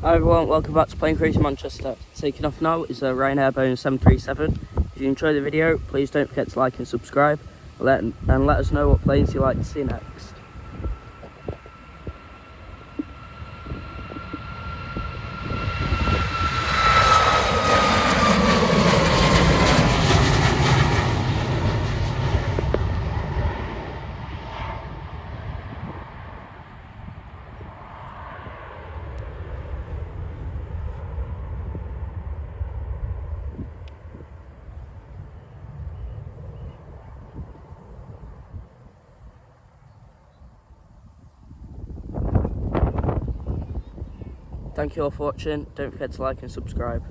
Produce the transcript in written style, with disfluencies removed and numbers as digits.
Hi everyone, welcome back to Plane Crazy Manchester. Taking off now is a Ryanair Boeing 737. If you enjoyed the video, please don't forget to like and subscribe, and let us know what planes you'd like to see next. Thank you all for watching. Don't forget to like and subscribe.